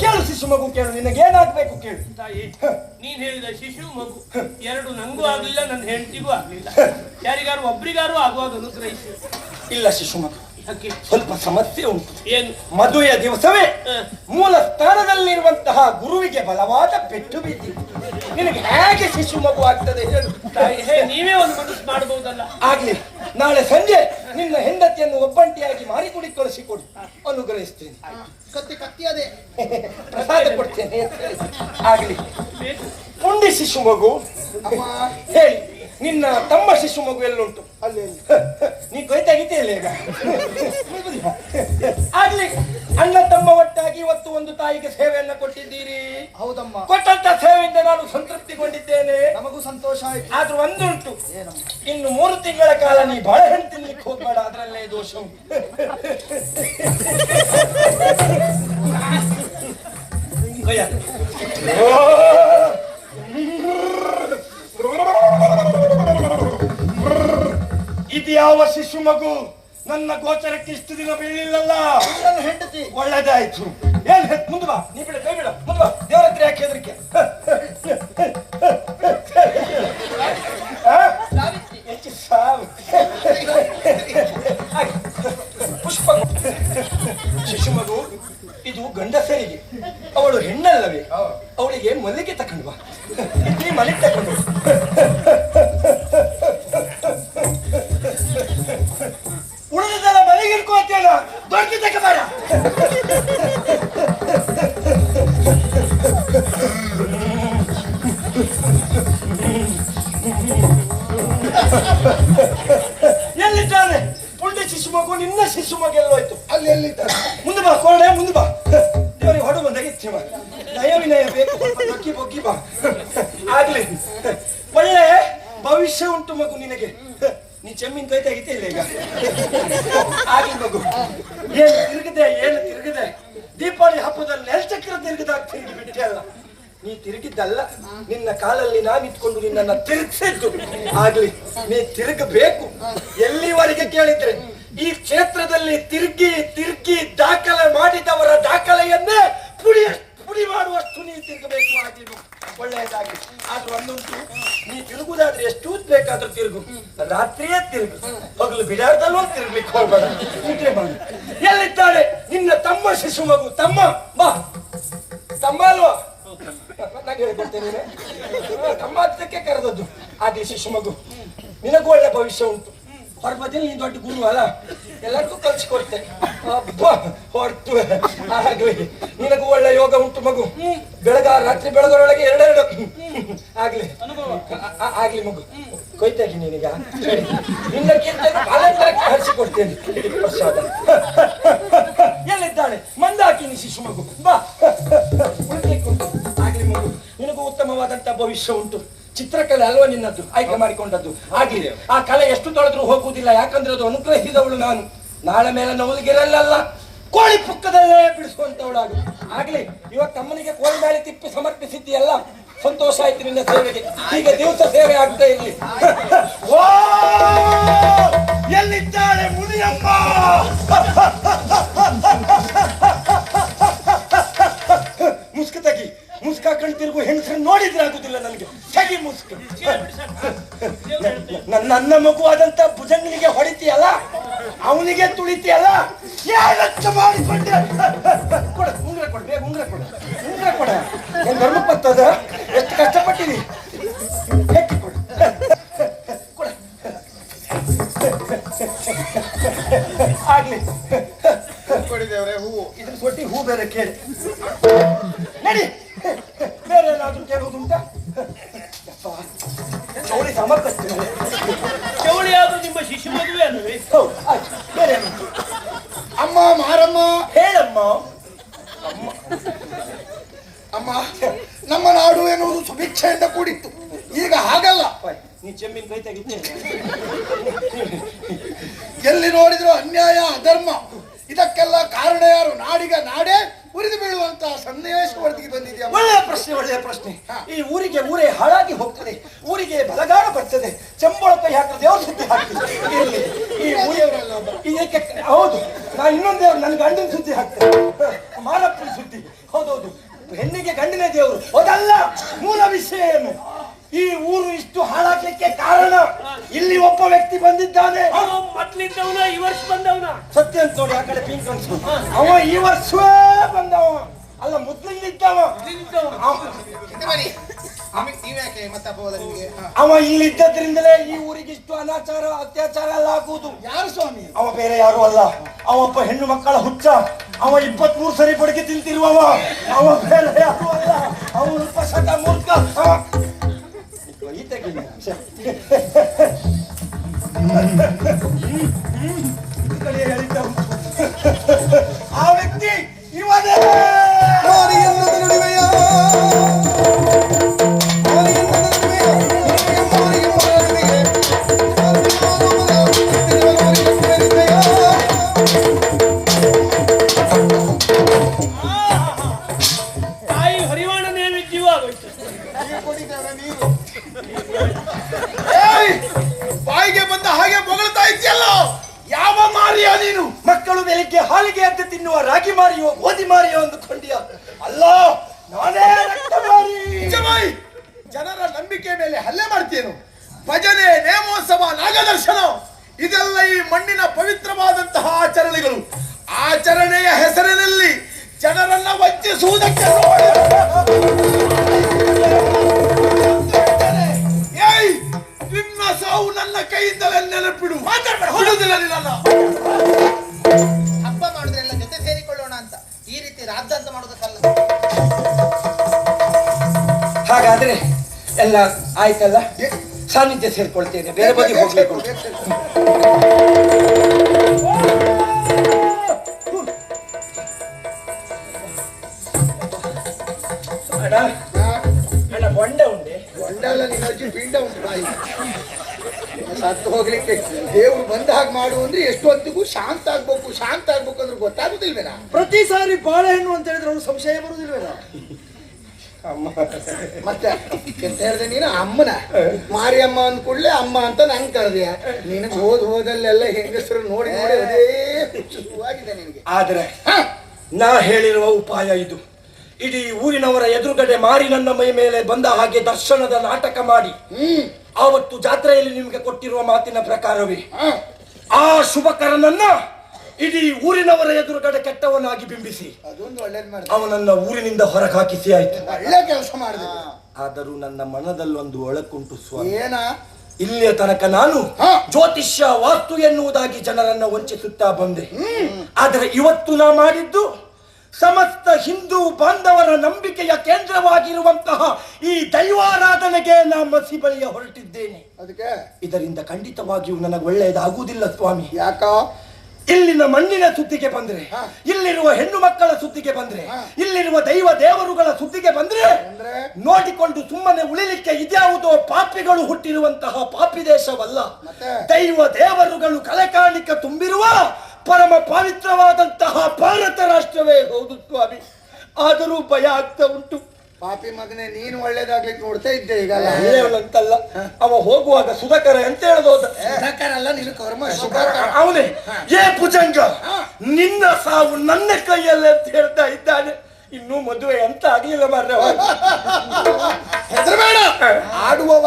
ಕೇಳು ಶಿಶು ಮಗು, ಕೇಳು, ನಿನಗೆ ಏನಾಗ್ಬೇಕು ಕೇಳು. ತಾಯಿ, ನೀನ್ ಹೇಳಿದ ಶಿಶು ಮಗು ಎರಡು ನಂಗೂ ಆಗ್ಲಿಲ್ಲ, ನನ್ನ ಹೆಂಡತಿಗೂ ಆಗ್ಲಿಲ್ಲ. ಯಾರಿಗಾರು ಒಬ್ರಿಗಾರು ಆಗುವಾಗ ಅನುಗ್ರಹಿಸಿ. ಇಲ್ಲ ಶಿಶು ಮಗು, ಸ್ವಲ್ಪ ಸಮಸ್ಯೆ ಉಂಟು. ಏನು? ಮದುವೆಯ ದಿವಸವೇ ಮೂಲ ಸ್ಥಾನದಲ್ಲಿರುವಂತಹ ಗುರುವಿಗೆ ಬಲವಾದ ಪೆಟ್ಟು ಬಿದ್ದಿದೆ. ನಿನಗೆ ಹೇಗೆ ಶಿಶು ಮಗು ಆಗ್ತದೆ ಹೇಳು. ತಾಯಿ, ನೀವೇ ಒಂದು ಮನಸ್ಸು ಮಾಡಬಹುದಲ್ಲ. ಆಗ್ಲಿ, ನಾಳೆ ಸಂಜೆ ನಿನ್ನ ಹೆಂಡತಿಯನ್ನು ಒಬ್ಬಂಟಿಯಾಗಿ ಮಾರಿಕೊಡಿ ಕಳಿಸಿಕೊಡು, ಅನುಗ್ರಹಿಸ್ತೇನೆ. ಕತ್ತಿಯದೆ ಪ್ರಸಾದ ಕೊಡ್ತೇನೆ. ಆಗ್ಲಿ. ಪುಂಡಿ ಶಿಶು ಮಗು ಹೇಳಿ, ನಿನ್ನ ತಮ್ಮ ಶಿಶು ಮಗು ಎಲ್ಲುಂಟು? ಅಲ್ಲಿ ನೀ ಕೊಯ್ತಾಗಿದೆಯಲ್ಲ ಈಗ. ಆಗ್ಲಿ, ಅಣ್ಣ ತಮ್ಮ ಒಟ್ಟಾಗಿ ಇವತ್ತು ಒಂದು ತಾಯಿಗೆ ಸೇವೆಯನ್ನ ಕೊಟ್ಟಿದ್ದೀರಿ. ಹೌದಮ್ಮ, ಕೊಟ್ಟಂತ ಸೇವೆಯಿಂದ ನಾನು ಸಂತೃಪ್ತಿಗೊಂಡಿದ್ದೇನೆ. ನಮಗೂ ಸಂತೋಷ ಆಯ್ತು. ಆದ್ರೂ ಒಂದುಂಟು, ಇನ್ನು 3 ತಿಂಗಳ ಕಾಲ ನೀ ಬಾಳೆಹಣ್ಣು ತಿನ್ಲಿಕ್ಕೆ ಹೋಗ್ಬೇಡ, ಅದರಲ್ಲೇ ದೋಷ ಉಂಟು. ಇದು ಯಾವ ಶಿಶು ಮಗು? ನನ್ನ ಗೋಚರಕ್ಕೆ ಇಷ್ಟು ದಿನ ಬೀಳಿಲ್ಲಲ್ಲ. ನನ್ನ ಹೆಂಡತಿ. ಒಳ್ಳೆದಾಯ್ತು. ಏನ್ ಮುಂದೆ ಬಾ, ನೀ ಬಿಡ, ಕೈ ಬಿಡ, ಮುಂದೆ ಬಾ. ದೇವರ ಹತ್ರ ಯಾಕೆ ಹೆದರಿಕೆ? ಪುಷ್ಪ. ಶಿಶು ಮಗು, ಇದು ಗಂಡಸರಿಗೆ, ಅವಳು ಹೆಣ್ಣಲ್ಲವೇ? ಅವಳಿಗೆ ಮಲ್ಲಿಗೆ ತಕೊಂಡು ಬಾ, ನೀ ಮಲ್ಲಿಗೆ ತಕೊಂಡು. ಉಳಿದದೆಲ್ಲ ಮಲ್ಲಿಗೆ ಇಟ್ಕೋತೇನ, ದೊಡ್ಡ ತಗೋಬೇಡ. ಎಲ್ಲಿದ್ದಾನೆ ಪುಂಡಿ ಶಿಶು ಮಗು? ನಿನ್ನ ಶಿಶು ಮಗು ಎಲ್ಲೋಯ್ತು? ಅಲ್ಲಿ ಎಲ್ಲಿದ್ದಾರೆ? ಮುಂದೆ ಬಾ ಕೋಣೆ, ಮುಂದೆ ಬಾ. ದೇವರಿಗೆ ಹೊಡು ಬಂದಾಗಿತ್ತು. ನಯ ವಿನಯ ಬೇಕು, ಬಗ್ಗಿ ಬಗ್ಗಿ ಬಾ. ಆಗ್ಲಿ, ಒಳ್ಳೆ ಭವಿಷ್ಯ ಉಂಟು ಮಗು ನಿನಗೆ. ನೀ ಚೆಮ್ಮಿನ ಕೈತಾಗಿತ್ತೆ ಇಲ್ಲ ಈಗ. ಆಗ್ಲಿ ಮಗು, ಏನು ತಿರುಗಿದೆ, ಏನು ತಿರುಗಿದೆ. ದೀಪಾವಳಿ ಹಬ್ಬದಲ್ಲಿ ನೆಲಚಕ್ರ ತಿರುಗಿದಾಗ ತಿರುಗಿ ಬಿಟ್ಟೆ ಅಲ್ಲ, ನೀ ತಿರುಗಿದ್ದಲ್ಲ, ನಿನ್ನ ಕಾಲಲ್ಲಿ ನಾನಿತ್ಕೊಂಡು ನಿನ್ನನ್ನು ತಿರುಗಿಸಿದ್ದು. ಆಗ್ಲಿ, ನೀ ತಿರುಗಬೇಕು. ಎಲ್ಲಿವರೆಗೆ ಕೇಳಿದ್ರೆ ಈ ಕ್ಷೇತ್ರದಲ್ಲಿ ತಿರುಗಿ ತಿರುಗಿ ದಾಖಲೆ ಮಾಡಿದವರ ದಾಖಲೆಯನ್ನೇ ಪುಡಿ ಮಾಡುವಷ್ಟು ನೀ ತಿರುಗಬೇಕು. ಆಗ್ಲಿ, ಒಳ್ಳೆಯದಾಗಿ. ಆದ್ರೂ ಒಂದುಂಟು, ನೀ ತಿರುಗುದಾದ್ರೆ ಎಷ್ಟು ಬೇಕಾದ್ರೂ ತಿರುಗು, ರಾತ್ರಿಯೇ ತಿರುಗು, ಹಗಲು ಬಿಡಾರ್ದಲ್ಲೂ ತಿರುಗ್ಲಿಕ್ಕೆ ಹೋಗ್ಬೇಡ. ನಿದ್ರೆ ಮಾಡು. ಎಲ್ಲಿದ್ದಾಳೆ ನಿನ್ನ ತಮ್ಮ ಶಿಶು ಮಗು? ತಮ್ಮ ಬಾ. ತಮ್ಮ ಅಲ್ವಾ? ನಾನು ಹೇಳ್ಕೊಡ್ತೇನೆ, ತಮ್ಮ ಹತ್ತಕ್ಕೆ ಕರೆದದ್ದು. ಆಗ್ಲಿ ಶಿಶು ಮಗು, ನಿನಗೂ ಒಳ್ಳೆ ಭವಿಷ್ಯ ಉಂಟು. ಹೊರಬದಿಯಲ್ಲಿ ನೀನ್ ದೊಡ್ಡ ಗುರು ಅಲ್ಲ, ಎಲ್ಲರಿಗೂ ಕಲ್ಸಿಕೊಡ್ತೇನೆ. ಹೊರತು ಆಗ್ಲಿ, ನಿನಗೂ ಒಳ್ಳೆ ಯೋಗ ಉಂಟು ಮಗು. ರಾತ್ರಿ ಬೆಳಗರೊಳಗೆ 2 ಆಗ್ಲಿ. ಆಗ್ಲಿ ಮಗು, ಕೊಯ್ತಾಗಿ ನೀನೀಗ ನಿನ್ನಕ್ಕಿಂತ ಹರಿಸಿಕೊಡ್ತೇನೆ. ಎಲ್ಲಿದ್ದಾಳೆ ಮಂದಾಕಿನಿ ಶಿಶು ಮಗು? ಬಾ. ಆಗ್ಲಿ ಮಗು, ನಿನಗೂ ಉತ್ತಮವಾದಂತ ಭವಿಷ್ಯ ಉಂಟು. ಚಿತ್ರಕಲೆ ಅಲ್ವಾ ನಿನ್ನದ್ದು, ಆಯ್ಕೆ ಮಾಡಿಕೊಂಡದ್ದು. ಆಗ್ಲಿ, ಆ ಕಲೆ ಎಷ್ಟು ತೊಳೆದ್ರೂ ಹೋಗುವುದಿಲ್ಲ, ಯಾಕಂದ್ರೆ ಅದು ಅನುಗ್ರಹಿಸಿದವಳು ನಾನು. ನಾಳೆ ಮೇಲೆ ನವಲಿಗಿರಲ್ಲ, ಕೋಳಿ ಪುಕ್ಕದಲ್ಲೇ ಬಿಡಿಸುವಂತವಳಾಗು. ಆಗ್ಲಿ, ಇವತ್ತು ಅಮ್ಮನಿಗೆ ಕೋಳಿ ಮೇಲೆ ತಿಪ್ಪಿ ಸಮರ್ಪಿಸಿದ್ದೀಯಲ್ಲ, ಸಂತೋಷ ಆಯ್ತು ನಿನ್ನ ಸೇವೆಗೆ. ಹೀಗೆ ದಿವಸ ಸೇವೆ ಆಗ್ತಾ ಇರ್ಲಿ. ಎಲ್ಲಿದ್ದಾಳೆ ಮುನಿಯಮ್ಮ? ಮುಸ್ಕು ತೆಗಿ. ಮುಸ್ಕಾಕೊಂಡು ತಿರುಗು ಹೆಂಗಸರು ನೋಡಿದ್ರೆ ಆಗುದಿಲ್ಲ ನನಗೆ. ತೆಗಿ ಮುಸ್ಕು. ನನ್ನ ಮಗುವಾದಂತ ಭುಜಂಗನಿಗೆ ಹೊಡಿತೀಯಲ್ಲ, ಅವನಿಗೆ ತುಳಿತೀಯಲ್ಲ, ಏನಂತ ಮಾಡಿಕೊಂಡೆ? ಕೊಡ, ಉಂಗ್ರ ಕೊಡ, ಬೇಗ ಉಂಗ್ರ ಕೊಡ, ಉಂಗ್ರ ಕೊಡ. ಏನ್ ಧರ್ಮಪತ್ತದ? ಎಷ್ಟು ಕಷ್ಟಪಟ್ಟಿನಿ. ಹೆಕ್ಕಿ ಕೊಡ, ಕೊಡ. ಆಗ್ಲಿ, ಕೊಡಿದೇವ್ರೆ ಹೂವು. ಇದ್ರ ಕೊಟ್ಟಿ ಹೂ ಬೇರೆ ಕೇಳಿ. ನಡಿ, ಬೇರೆ ಏನಾದ್ರೂ ಕೇಳುವುದುಂಟಾ? ಚೌಳಿ ಸಮರ್ಪಿಸ್ತೇನೆ. ಚೌಳಿ ಆದ್ರೂ ನಿಮ್ಮ ಶಿಶು ಮದುವೆ ಅಲ್ವೇ? ಹೌದು, ಬೇರೆ ಅಮ್ಮ ಮಾರಮ್ಮ. ಹೇಳಮ್ಮ. ಅಮ್ಮ, ನಮ್ಮ ನಾಡು ಎನ್ನುವುದು ಸುಭಿಕ್ಷೆಯಿಂದ ಕೂಡಿತ್ತು, ಈಗ ಹಾಗಲ್ಲ. ನೀ ಚೆಮ್ಮಿನ ಕೈ ತೆಗಿತೇನೆ. ಎಲ್ಲಿ ನೋಡಿದ್ರು ಅನ್ಯಾಯ ಅಧರ್ಮ. ಇದಕ್ಕೆಲ್ಲ ಕಾರಣ ಯಾರು? ನಾಡಿಗ ನಾಡೇ ಉರಿದು ಬೀಳುವಂತಹ ಸನ್ನಿವೇಶವರೆಗೆ ಬಂದಿದೆಯಾ? ಒಳ್ಳೆಯ ಪ್ರಶ್ನೆ, ಒಳ್ಳೆಯ ಪ್ರಶ್ನೆ. ಈ ಊರಿಗೆ ಊರೇ ಹಾಳಾಗಿ ಹೋಗ್ತದೆ, ಊರಿಗೆ ಬಲಗಾಡ ಬರ್ತದೆ, ಚಂಬಳ ಕೈ ಹಾಕಿದ್ರೆ ದೇವ್ರ ಸುದ್ದಿ ಹಾಕ್ತದೆ. ಈ ಏಕೆ ಹೌದು ನಾ ಇನ್ನೊಂದು ದೇವ್ರು ನನ್ನ ಗಂಡಿನ ಸುದ್ದಿ ಹಾಕ್ತೇನೆ ಮಾರಪ್ಪನ ಸುದ್ದಿ ಹೌದೌದು ಹೆಣ್ಣಿಗೆ ಗಂಡಿನ ದೇವರು ಅದಲ್ಲ ಮೂಲ ವಿಷಯ ಏನು ಈ ಊರು ಇಷ್ಟು ಹಾಳಾಗ್ಲಿಕ್ಕೆ ಕಾರಣ ಇಲ್ಲಿ ಒಬ್ಬ ವ್ಯಕ್ತಿ ಬಂದಿದ್ದಾನೆ ಮೊದ್ಲಿದ್ದವನ ಈ ವರ್ಷ ಬಂದವನ ಸತ್ಯ ಅಂತ ನೋಡಿ ಆ ಕಡೆ ಪಿಂಕ್ ಅನ್ಸು ಅವ ಈ ವರ್ಷವೇ ಬಂದವ ಅಲ್ಲ ಮೊದ್ಲಿದ್ದವ ಅವ ಇಲ್ಲಿ ಇದ್ದದ್ರಿಂದಲೇ ಈ ಊರಿಗೆ ಇಷ್ಟು ಅನಾಚಾರ ಅತ್ಯಾಚಾರ ಎಲ್ಲ ಆಗುವುದು ಯಾರು ಸ್ವಾಮಿ? ಅವ ಬೇರೆ ಯಾರು ಅಲ್ಲ ಅವೊಬ್ಬ ಹೆಣ್ಣು ಮಕ್ಕಳ ಹುಚ್ಚ ಅವ 23 ಸರಿ ಬಡಗಿ ತಿಂತಿರುವವ ಅವ ಬೇರೆ ಯಾರು ಅಲ್ಲ ಅವನು ಉಪಶಕ ಮೂರ್ಖ ಆ ವ್ಯಕ್ತಿ ಇವನೇ ತಾಯಿ ಹರಿವಾಣ ನೈವೇದ್ಯವೂ ಆಗೋಯ್ತು. ಬಾಯಿಗೆ ಬಂದ ಹಾಗೆ ಹೊಗಳ್ತಾ ಇದೆಯಲ್ಲ, ಯಾವ ಮಾರಿಯ ನೀನು? ಮಕ್ಕಳು ಬೆಳಿಗ್ಗೆ ಹಾಲಿಗೆ ಎದ್ದು ತಿನ್ನುವ ರಾಗಿ ಮಾರಿಯೋ ಗೋಧಿ ಮಾರಿಯೋ ಅಂದುಕೊಂಡಿಯ ಅಲ್ಲ ನಾನೇ ರಕ್ತ ಮಾರಿ. ನಿಜವಾಗಿ ಜನರ ನಂಬಿಕೆ ಮೇಲೆ ಹಲ್ಲೆ ಮಾಡ್ತೇನು? ಭಜನೆ, ನೇಮೋತ್ಸವ, ನಾಗದರ್ಶನ ಇದೆಲ್ಲ ಈ ಮಣ್ಣಿನ ಪವಿತ್ರವಾದಂತಹ ಆಚರಣೆಗಳು. ಆಚರಣೆಯ ಹೆಸರಿನಲ್ಲಿ ಜನರನ್ನ ವಂಚಿಸುವುದಕ್ಕೆ ಏಯ್, ನಿನ್ನ ಸಾವು ನನ್ನ ಕೈಯಿಂದಲೇ ನೆನಪಿಡು. ಬಿಡುವುದಿಲ್ಲ ನಿನ್ನ. ಹಬ್ಬ ಮಾಡುದ್ರೆಲ್ಲ ಜೊತೆ ಸೇರಿಕೊಳ್ಳೋಣ ಅಂತ, ಈ ರೀತಿ ರಾದ್ದಾಂತ ಮಾಡೋದಕ್ಕಲ್ಲ. ಹಾಗಾದ್ರೆ ಎಲ್ಲ ಆಯ್ತಲ್ಲ, ಸಾನ್ನಿಧ್ಯ ಸೇರ್ಕೊಳ್ತೇನೆ, ಬೇರೆ ಬದಿ ಹೋಗ್ಬೇಕು. ಅಣ್ಣ ಅಣ್ಣ ಬೊಂಡ ಉಂಡೆ ಒಂಡಲ್ಲ ನಿನ್ನ ಅಜ್ಜಿ ಪಿಂಡ ಉಂಟು ಬಾಯಿ. ಸತ್ತು ಹೋಗ್ಲಿಕ್ಕೆ ದೇವ್ರು ಬಂದ ಹಾಗೆ ಮಾಡು ಅಂದ್ರೆ ಎಷ್ಟೊತ್ತಿಗೂ ಶಾಂತ ಆಗ್ಬೇಕು ಅಂದ್ರೆ ಗೊತ್ತಾಗುದಿಲ್ವೇನಾ? ಪ್ರತಿ ಸಾರಿ ಬಾಳೆಹಣ್ಣು ಅಂತ ಹೇಳಿದ್ರೆ ಅವ್ರು ಸಂಶಯ ಬರುದಿಲ್ವೇನಾ? ಅಮ್ಮ ಮತ್ತೆ ಎಂತ ಹೇಳಿದೆ ನೀನು? ಅಮ್ಮನ ಮಾರಿಯಮ್ಮ ಅಂದ್ಕೂಡ್ಲೆ ಅಮ್ಮ ಅಂತ ನಂಗೆ ಕರೆದೆ. ನಿನಗೆ ಹೋದಲ್ಲೆಲ್ಲ ಹೆಂಗಸರು ನೋಡಿ ನೋಡಿ ಅದೇ ಶುರುವಾಗಿದೆ ನಿನಗೆ. ಆದ್ರೆ ನಾ ಹೇಳಿರುವ ಉಪಾಯ ಇದು. ಇಡೀ ಊರಿನವರ ಎದುರುಗಡೆ ಮಾರಿ ನನ್ನ ಮೈ ಮೇಲೆ ಬಂದ ಹಾಗೆ ದರ್ಶನದ ನಾಟಕ ಮಾಡಿ ಆವತ್ತು ಜಾತ್ರೆಯಲ್ಲಿ ನಿಮಗೆ ಕೊಟ್ಟಿರುವ ಮಾತಿನ ಪ್ರಕಾರವೇ ಆ ಶುಭಕರನನ್ನ ಇಡೀ ಊರಿನವರ ಎದುರುಗಡೆ ಕೆಟ್ಟವನಾಗಿ ಬಿಂಬಿಸಿ ಅದೊಂದು ಒಳ್ಳೇದ್ ಮಾಡಿದೆ, ಅವನನ್ನ ಊರಿನಿಂದ ಹೊರಗೆ ಹಾಕಿಸಿ ಆಯ್ತು. ಒಳ್ಳೆ ಕೆಲಸ ಮಾಡಿದೆ. ಆದರೂ ನನ್ನ ಮನದಲ್ಲೊಂದು ಒಳಕುಂಟು ಸ್ವಾಮಿ. ಏನ? ಇಲ್ಲಿಯ ತನಕ ನಾನು ಜ್ಯೋತಿಷ್ಯ ವಾಸ್ತು ಎನ್ನುವುದಾಗಿ ಜನರನ್ನ ವಂಚಿಸುತ್ತಾ ಬಂದೆ. ಆದರೆ ಇವತ್ತು ನಾ ಮಾಡಿದ್ದು ಸಮಸ್ತ ಹಿಂದೂ ಬಾಂಧವರ ನಂಬಿಕೆಯ ಕೇಂದ್ರವಾಗಿರುವಂತಹ ಈ ದೈವಾರಾಧನೆಗೆ ನಾ ಮಸಿ ಬಳಿಯ ಹೊರಟಿದ್ದೇನೆ. ಅದಕ್ಕೆ ಇದರಿಂದ ಖಂಡಿತವಾಗಿಯೂ ನನಗೆ ಒಳ್ಳೆಯದಾಗುವುದಿಲ್ಲ ಸ್ವಾಮಿ. ಯಾಕ? ಇಲ್ಲಿನ ಮಣ್ಣಿನ ಸುದ್ದಿಗೆ ಬಂದ್ರೆ, ಇಲ್ಲಿರುವ ಹೆಣ್ಣು ಮಕ್ಕಳ ಸುದ್ದಿಗೆ ಬಂದ್ರೆ, ಇಲ್ಲಿರುವ ದೈವ ದೇವರುಗಳ ಸುದ್ದಿಗೆ ಬಂದ್ರೆ ನೋಡಿಕೊಂಡು ಸುಮ್ಮನೆ ಉಳಿಲಿಕ್ಕೆ ಇದ್ಯಾವುದೋ ಪಾಪಿಗಳು ಹುಟ್ಟಿರುವಂತಹ ಪಾಪಿ ದೇಶವಲ್ಲ. ದೈವ ದೇವರುಗಳು ಕಲೆ ಕಾಣಿಕ ತುಂಬಿರುವ ಪರಮ ಪವಿತ್ರವಾದಂತಹ ಭಾರತ ರಾಷ್ಟ್ರವೇ ಹೌದು ಸ್ವಾಮಿ. ಆದರೂ ಭಯ ಆಗ್ತಾ ಉಂಟು. ಪಾಪಿ ಮಗನೇ, ನೀನು ಒಳ್ಳೇದಾಗ್ಲಿಕ್ಕೆ ನೋಡ್ತಾ ಇದ್ದೆ ಈಗ. ಅಂತಲ್ಲ, ಅವ ಹೋಗುವಾಗ ಸುಧಾಕರ ಅಂತ ಹೇಳೋದ. ಸುಧಾಕರಲ್ಲ, ನೀನು ಕರ್ಮ ಅವನೇ ಏ ಭುಜಂಗ, ನಿನ್ನ ಸಾವು ನನ್ನ ಕೈಯಲ್ಲೇ ಅಂತ ಹೇಳ್ತಾ ಇದ್ದಾನೆ. ಇನ್ನೂ ಮದುವೆ ಅಂತ ಆಗ್ಲಿಲ್ಲ ಮಾರ್ರೆ. ಹೆದರಬೇಡ, ಆಡುವವ